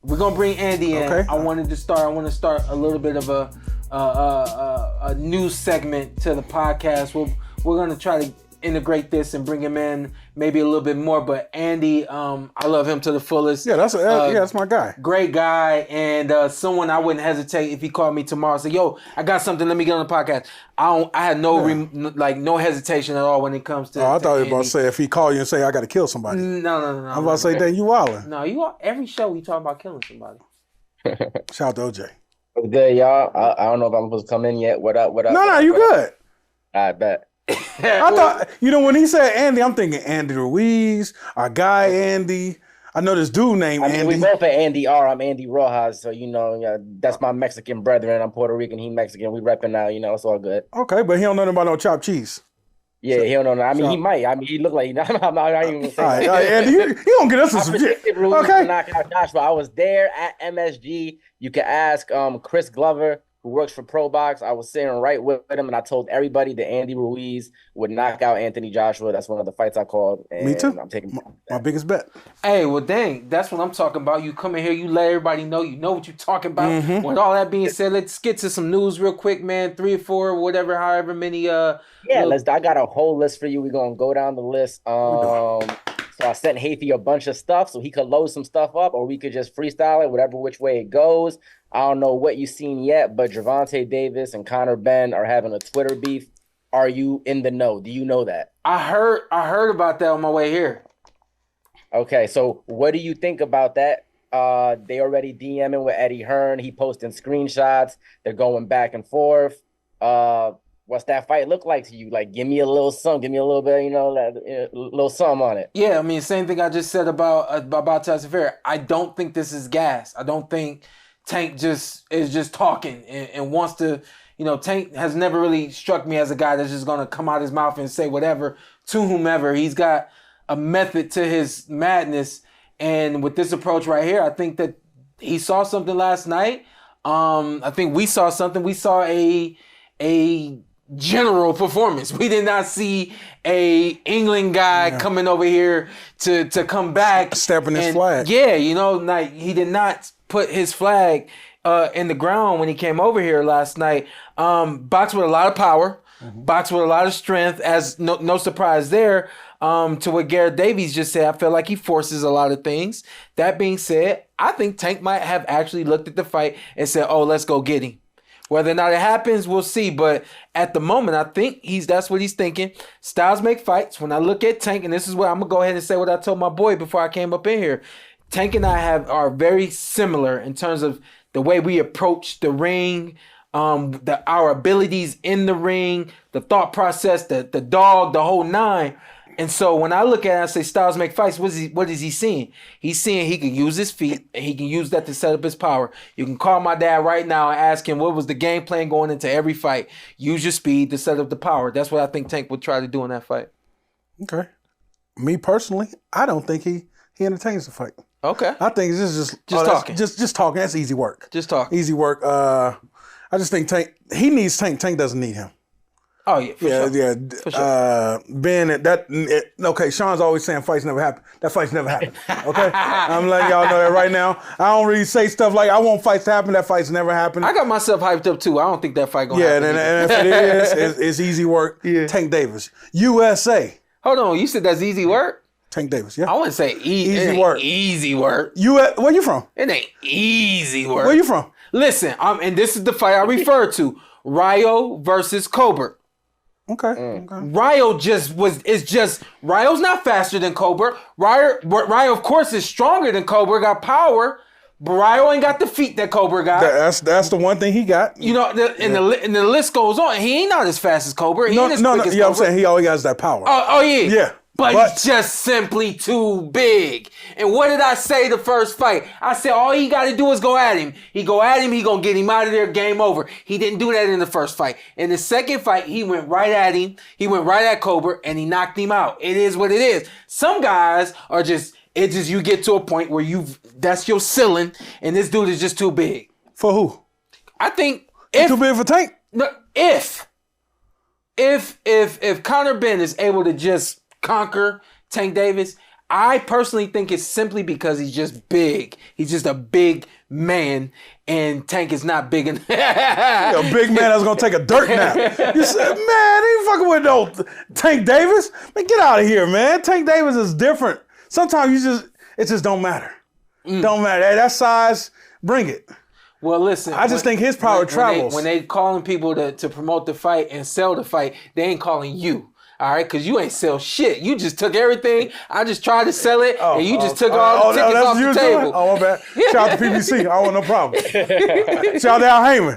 we're gonna bring Andy in. Okay. I want to start a little bit of a new segment to the podcast. We're gonna try to integrate this and bring him in maybe a little bit more. But Andy, I love him to the fullest. Yeah, that's my guy. Great guy, and someone I wouldn't hesitate if he called me tomorrow and said, "Yo, I got something. Let me get on the podcast." I had no hesitation at all when it comes to. I thought you were about Andy. to say if he called you and say I got to kill somebody. No. I'm about to say, dang, you wildin'. No, every show we talk about killing somebody. Shout out to OJ. What's good, y'all? I don't know if I'm supposed to come in yet. What up? No, you good. I bet. I thought, when he said Andy, I'm thinking Andy Ruiz, our guy Andy. I know this dude named Andy. We both are Andy R. I'm Andy Rojas, so that's my Mexican brethren. I'm Puerto Rican, he Mexican. We repping now, it's all good. Okay, but he don't know nothing about no chopped cheese. Yeah, he don't know. I mean, he might. I mean, he look like I'm not even gonna say. All right, Andy, you gonna get us some shit. Okay. Knock out Joshua. I was there at MSG. You can ask Chris Glover, who works for ProBox. I was sitting right with him, and I told everybody that Andy Ruiz would knock out Anthony Joshua. That's one of the fights I called. And Me too. I'm taking my biggest bet. Hey, well, dang, that's what I'm talking about. You come in here, you let everybody know you know what you're talking about. Mm-hmm. With all that being said, let's get to some news real quick, man. 3 or 4, whatever, however many. I got a whole list for you. We're gonna go down the list. So I sent Hafey a bunch of stuff so he could load some stuff up, or we could just freestyle it, whatever which way it goes. I don't know what you've seen yet, but Gervonta Davis and Conor Benn are having a Twitter beef. Are you in the know? Do you know that? I heard about that on my way here. Okay, so what do you think about that? They already DMing with Eddie Hearn. He posting screenshots. They're going back and forth. What's that fight look like to you? Like, give me a little something. Give me a little bit, a little something on it. Yeah, I mean, same thing I just said about Tyson Fury. I don't think this is gas. I don't think Tank is just talking and wants to, Tank has never really struck me as a guy that's just going to come out his mouth and say whatever to whomever. He's got a method to his madness. And with this approach right here, I think that he saw something last night. I think we saw something. We saw a general performance. We did not see a England guy coming over here to come back. Stepping his flag. Yeah, he did not put his flag in the ground when he came over here last night. Boxed with a lot of power, boxed with a lot of strength, as no surprise there. To what Garrett Davies just said, I feel like he forces a lot of things. That being said, I think Tank might have actually looked at the fight and said, oh, let's go get him. Whether or not it happens, we'll see. But at the moment, I think that's what he's thinking. Styles make fights. When I look at Tank, and this is what I'm going to go ahead and say what I told my boy before I came up in here. Tank and I are very similar in terms of the way we approach the ring, our abilities in the ring, the thought process, the dog, the whole nine. And so when I look at it, I say Styles make fights, what is he seeing? He's seeing he can use his feet and he can use that to set up his power. You can call my dad right now and ask him what was the game plan going into every fight. Use your speed to set up the power. That's what I think Tank would try to do in that fight. Okay. Me personally, I don't think he entertains the fight. Okay. I think this is just talking. Just talking. That's easy work. Just talking. Easy work. I just think Tank, he needs Tank. Tank doesn't need him. Oh, yeah, for sure. Yeah. For sure. Ben, okay, Sean's always saying fights never happen. That fight's never happened. Okay? I'm letting y'all know that right now. I don't really say stuff like, I want fights to happen. That fight's never happened. I got myself hyped up, too. I don't think that fight going to happen. Yeah, and if it is, it's easy work. Yeah. Tank Davis. USA. Hold on. You said that's easy work? Tank Davis, yeah. I wouldn't say easy work. Easy work. Where you from? It ain't easy work. Where you from? Listen, and this is the fight I refer to. Ryo versus Colbert. Okay. Ryo Ryo's not faster than Colbert. Ryo, of course, is stronger than Colbert, got power, but Ryo ain't got the feet that Colbert got. That's the one thing he got. And the list goes on. He ain't not as fast as Colbert. He ain't as quick as yeah, Colbert. I'm saying he always has that power. Oh yeah. Yeah. But he's just simply too big. And what did I say the first fight? I said all he got to do is go at him. He go at him, he going to get him out of there, game over. He didn't do that in the first fight. In the second fight, he went right at him. He went right at Colbert, and he knocked him out. It is what it is. Some guys are you get to a point where that's your ceiling, and this dude is just too big. For who? I think too big for Tank? No, if Conor Benn is able to just conquer Tank Davis, I personally think it's simply because he's just big. He's just a big man, and Tank is not big enough. A big man that's gonna take a dirt nap. You said, man, ain't fucking with no Tank Davis. Man, get out of here, man. Tank Davis is different. Sometimes it just don't matter. Don't matter. That size, bring it. Well, listen. I just think his power travels. When they calling people to promote the fight and sell the fight, they ain't calling you. All right, because you ain't sell shit. You just took everything. I just tried to sell it, and you just took all the tickets off the table. Oh, my bad. Shout out to PBC. I want no problem. Shout out to Al Heyman.